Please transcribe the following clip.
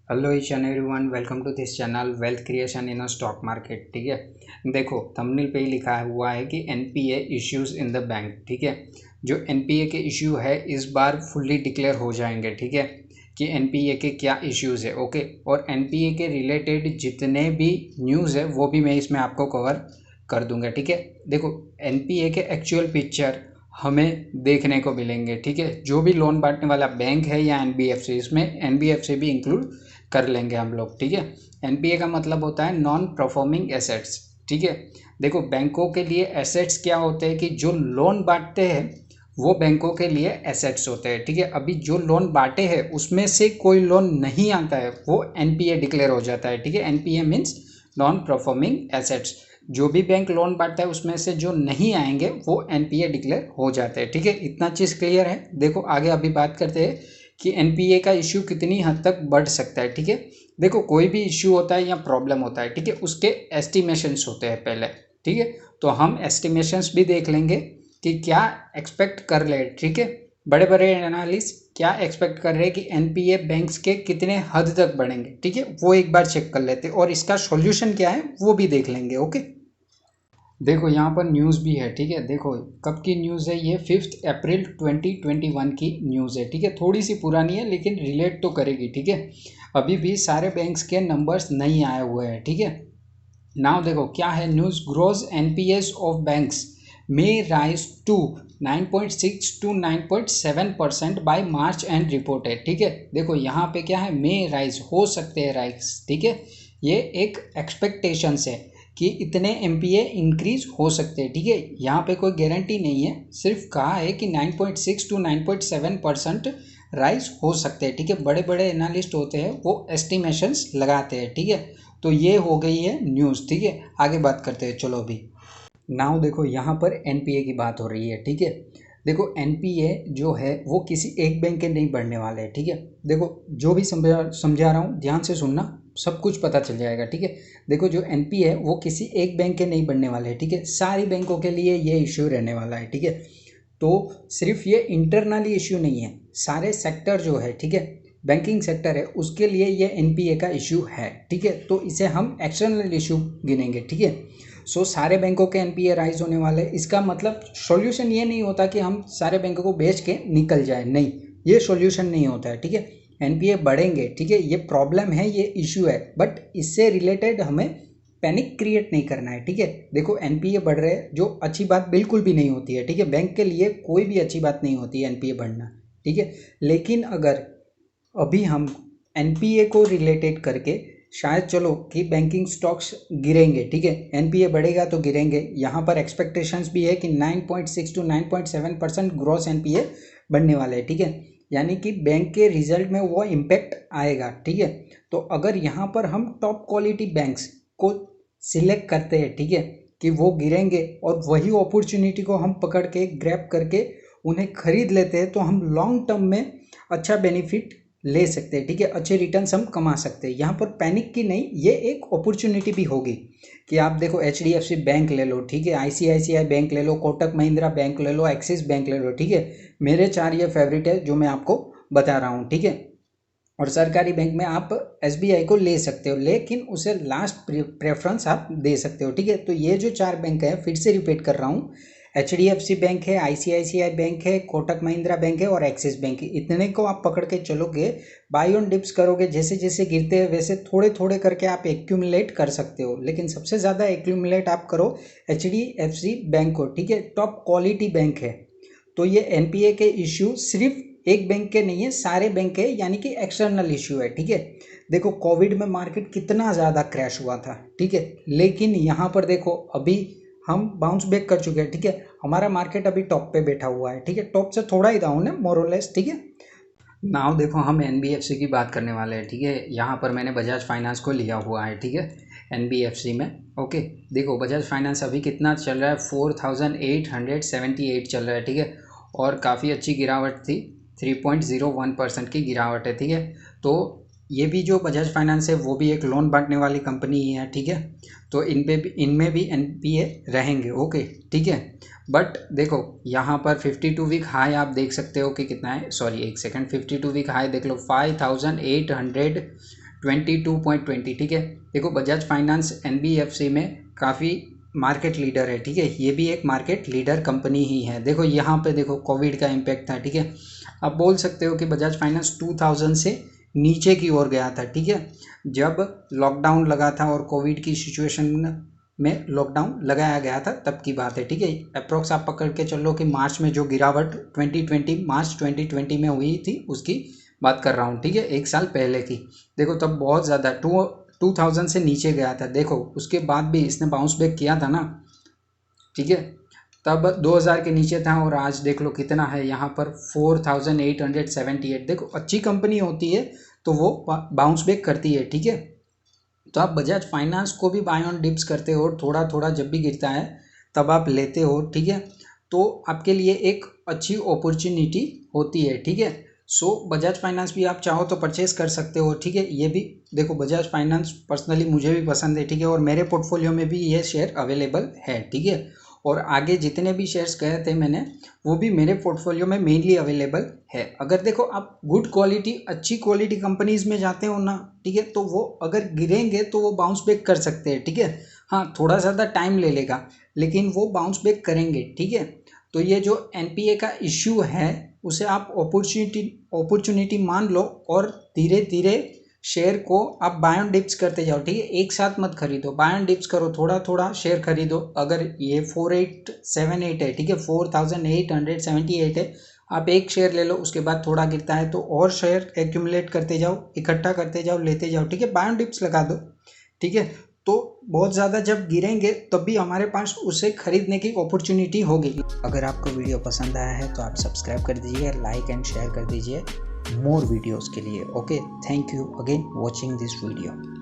Hello each and everyone, welcome to this channel wealth creation in a stock market. ठीक है, देखो thumbnail पे ही लिखा हुआ है कि NPA issues in the bank. ठीक है, जो एनपीए के इश्यू है इस बार फुल्ली डिक्लेयर हो जाएंगे। ठीक है, कि एनपीए के क्या इश्यूज है। ओके, और एनपीए के रिलेटेड जितने भी न्यूज़ है वो भी मैं इसमें आपको कवर कर दूंगा। ठीक है, देखो एनपीए के एक्चुअल पिक्चर हमें देखने को मिलेंगे। ठीक है, जो भी लोन बांटने वाला बैंक है या एनबीएफसी, इसमें एनबीएफसी भी इंक्लूड कर लेंगे हम लोग। ठीक है, एनपीए का मतलब होता है नॉन परफॉर्मिंग एसेट्स। ठीक है, देखो बैंकों के लिए एसेट्स क्या होते हैं कि जो लोन बांटते हैं वो बैंकों के लिए एसेट्स होते हैं। ठीक है, अभी जो लोन बांटे हैं उसमें से कोई लोन नहीं आता है वो एनपीए डिक्लेयर हो जाता है। ठीक है, NPA means non performing assets. जो भी बैंक लोन बांटता है उसमें से जो नहीं आएंगे वो एनपीए डिक्लेयर हो जाते हैं। ठीक है, इतना चीज़ क्लियर है। देखो आगे अभी बात करते हैं कि एनपीए का इश्यू कितनी हद तक बढ़ सकता है। ठीक है, देखो कोई भी इश्यू होता है या प्रॉब्लम होता है, ठीक है, उसके एस्टिमेशंस होते हैं पहले। ठीक है, तो हम एस्टिमेशंस भी देख लेंगे कि क्या एक्सपेक्ट कर ले। ठीक है, बड़े बड़े एनालिस्ट क्या एक्सपेक्ट कर रहे हैं कि एनपीए बैंक्स के कितने हद तक बढ़ेंगे। ठीक है, वो एक बार चेक कर लेते हैं और इसका सॉल्यूशन क्या है वो भी देख लेंगे। ओके, देखो यहाँ पर न्यूज़ भी है। ठीक है, देखो कब की न्यूज़ है ये, 5 अप्रैल 2021 की न्यूज़ है। ठीक है, थोड़ी सी पुरानी है लेकिन रिलेट तो करेगी। ठीक है, अभी भी सारे बैंक्स के नंबर्स नहीं आए हुए हैं। ठीक है, नाउ देखो क्या है news. Gross NPAs of banks may rise to 9.6 to 9.7% by March end report है। ठीक है, देखो यहाँ पे क्या है, मे राइज हो सकते हैं राइज। ठीक है, ये एक एक्सपेक्टेशंस है कि इतने एमपीए इंक्रीज हो सकते हैं। ठीक है, यहाँ पे कोई गारंटी नहीं है, सिर्फ कहा है कि 9.6 to 9.7% राइज हो सकते हैं। ठीक है, बड़े बड़े एनालिस्ट होते हैं वो एस्टिमेशंस लगाते हैं। ठीक है, तो ये हो गई है न्यूज़। ठीक है, आगे बात करते हैं चलो अभी। नाउ देखो यहाँ पर एनपीए की बात हो रही है। ठीक है, देखो एनपीए जो है वो किसी एक बैंक के नहीं बढ़ने वाले हैं। ठीक है, देखो जो भी समझा रहा हूँ ध्यान से सुनना, सब कुछ पता चल जाएगा। ठीक है, देखो जो एनपीए है वो किसी एक बैंक के नहीं बढ़ने वाले हैं। ठीक है, सारी बैंकों के लिए ये इश्यू रहने वाला है। ठीक है, तो सिर्फ ये इंटरनली इश्यू नहीं है, सारे सेक्टर जो है, ठीक है, बैंकिंग सेक्टर है उसके लिए ये एनपीए का इश्यू है। ठीक है, तो इसे हम एक्सटर्नल इश्यू गिनेंगे। ठीक है, सो सारे बैंकों के एनपीए राइज होने वाले, इसका मतलब सॉल्यूशन ये नहीं होता कि हम सारे बैंकों को बेच के निकल जाए, नहीं, ये सॉल्यूशन नहीं होता है। ठीक है, एनपीए बढ़ेंगे। ठीक है, ये प्रॉब्लम है, ये इश्यू है, बट इससे रिलेटेड हमें पैनिक क्रिएट नहीं करना है। ठीक है, देखो एनपीए बढ़ रहे हैं जो अच्छी बात बिल्कुल भी नहीं होती है। ठीक है, बैंक के लिए कोई भी अच्छी बात नहीं होती है एनपीए बढ़ना। ठीक है, लेकिन अगर अभी हम एनपीए को रिलेटेड करके शायद चलो कि बैंकिंग स्टॉक्स गिरेंगे। ठीक है, एनपीए बढ़ेगा तो गिरेंगे। यहाँ पर एक्सपेक्टेशंस भी है कि 9.6 to 9.7% ग्रॉस एनपीए बढ़ने वाले हैं। ठीक है, यानी कि बैंक के रिजल्ट में वो इम्पैक्ट आएगा। ठीक है, तो अगर यहाँ पर हम टॉप क्वालिटी बैंक्स को सिलेक्ट करते हैं, ठीक है, कि वो गिरेंगे और वही अपॉर्चुनिटी को हम पकड़ के ग्रैब करके उन्हें खरीद लेते हैं तो हम लॉन्ग टर्म में अच्छा बेनिफिट ले सकते हैं। ठीक है, अच्छे रिटर्न्स हम कमा सकते हैं। यहाँ पर पैनिक की नहीं, ये एक अपॉर्चुनिटी भी होगी कि आप देखो एचडीएफसी बैंक ले लो, ठीक है, आईसीआईसीआई बैंक ले लो, कोटक महिंद्रा बैंक ले लो, एक्सिस बैंक ले लो। ठीक है, मेरे 4 ये फेवरेट है जो मैं आपको बता रहा हूँ। ठीक है, और सरकारी बैंक में आप एसबीआई को ले सकते हो, लेकिन उसे लास्ट प्रेफरेंस आप दे सकते हो। ठीक है, तो ये जो 4 बैंक है फिर से रिपीट कर रहा हूँ, एचडीएफसी बैंक है, आईसीआईसीआई बैंक है, कोटक महिंद्रा बैंक है और एक्सिस बैंक है। इतने को आप पकड़ के चलोगे, बाई ऑन डिप्स करोगे, जैसे जैसे गिरते हैं वैसे थोड़े थोड़े करके आप एक्यूमुलेट कर सकते हो, लेकिन सबसे ज़्यादा एक्यूमुलेट आप करो एचडीएफसी बैंक को। ठीक है, टॉप क्वालिटी बैंक है। तो ये एनपीए के इश्यू सिर्फ एक बैंक के नहीं है, सारे बैंक के, यानी कि एक्सटर्नल इश्यू है। ठीक है, देखो कोविड में मार्केट कितना ज़्यादा क्रैश हुआ था। ठीक है, लेकिन यहाँ पर देखो अभी हम बाउंस बैक कर चुके हैं। ठीक है, हमारा मार्केट अभी टॉप पे बैठा हुआ है। ठीक है, टॉप से थोड़ा ही डाउन है मोरलेस। ठीक है, नाउ देखो हम एनबीएफसी की बात करने वाले हैं। ठीक है, यहाँ पर मैंने बजाज फाइनेंस को लिया हुआ है। ठीक है, एनबीएफसी में। ओके, देखो बजाज फाइनेंस अभी कितना चल रहा है, 4878 चल रहा है। ठीक है, और काफ़ी अच्छी गिरावट थी, 3.01% की गिरावट है। ठीक है, तो ये भी जो बजाज फाइनेंस है वो भी एक लोन बांटने वाली कंपनी ही है। ठीक है, तो इनमें भी एनपीए रहेंगे। ओके, ठीक है, बट देखो यहाँ पर 52 वीक हाई आप देख सकते हो कि कितना है, सॉरी एक सेकंड, 52 वीक हाई देख लो, 5826 22.20, ठीक है। देखो बजाज फाइनेंस NBFC में काफ़ी मार्केट लीडर है, ठीक है। ये भी एक मार्केट लीडर कंपनी ही है। देखो यहाँ पे देखो कोविड का इम्पैक्ट था, ठीक है। आप बोल सकते हो कि बजाज फाइनेंस 2000 से नीचे की ओर गया था, ठीक है। जब लॉकडाउन लगा था और कोविड की सिचुएशन में लॉकडाउन लगाया गया था तब की बात है, ठीक है। अप्रोक्स आप पकड़ के चलो कि मार्च में जो गिरावट मार्च 2020 में हुई थी उसकी बात कर रहा हूँ, ठीक है, 1 साल पहले की। देखो तब बहुत ज़्यादा 2000 से नीचे गया था। देखो उसके बाद भी इसने बाउंस बैक किया था ना, ठीक है। तब 2000 के नीचे था और आज देख लो कितना है यहाँ पर 4878। देखो अच्छी कंपनी होती है तो वो बाउंस बैक करती है, ठीक है। तो आप बजाज फाइनेंस को भी बाय ऑन डिप्स करते हो, थोड़ा थोड़ा जब भी गिरता है तब आप लेते हो, ठीक है। तो आपके लिए एक अच्छी अपॉर्चुनिटी होती है, ठीक है। सो बजाज फाइनेंस भी आप चाहो तो परचेस कर सकते हो, ठीक है। ये भी देखो बजाज फाइनेंस पर्सनली मुझे भी पसंद है, ठीक है। और मेरे पोर्टफोलियो में भी ये शेयर अवेलेबल है, ठीक है। और आगे जितने भी शेयर्स गए थे मैंने वो भी मेरे पोर्टफोलियो में मेनली अवेलेबल है। अगर देखो आप गुड क्वालिटी अच्छी क्वालिटी कंपनीज में जाते हो ना, ठीक है, तो वो अगर गिरेंगे तो वो बाउंस बैक कर सकते हैं, ठीक है। हाँ थोड़ा ज़्यादा टाइम ले लेगा लेकिन वो बाउंस बैक करेंगे, ठीक है। तो ये जो NPA का इश्यू है उसे आप अपॉर्चुनिटी मान लो और धीरे धीरे शेयर को आप बाय ऑन डिप्स करते जाओ, ठीक है। एक साथ मत खरीदो, बाय ऑन डिप्स करो, थोड़ा थोड़ा शेयर खरीदो। अगर ये 4878 है, ठीक है, 4878 है, आप एक शेयर ले लो, उसके बाद थोड़ा गिरता है तो और शेयर एक्यूमुलेट करते जाओ, इकट्ठा करते जाओ, लेते जाओ, ठीक है। बाय ऑन डिप्स लगा दो, ठीक है। तो बहुत ज़्यादा जब गिरेंगे तब भी हमारे पास उसे खरीदने की अपॉर्चुनिटी होगी। अगर आपको वीडियो पसंद आया है तो आप सब्सक्राइब कर दीजिए, लाइक एंड शेयर कर दीजिए मोर वीडियोस के लिए। Okay, thank you again watching this video.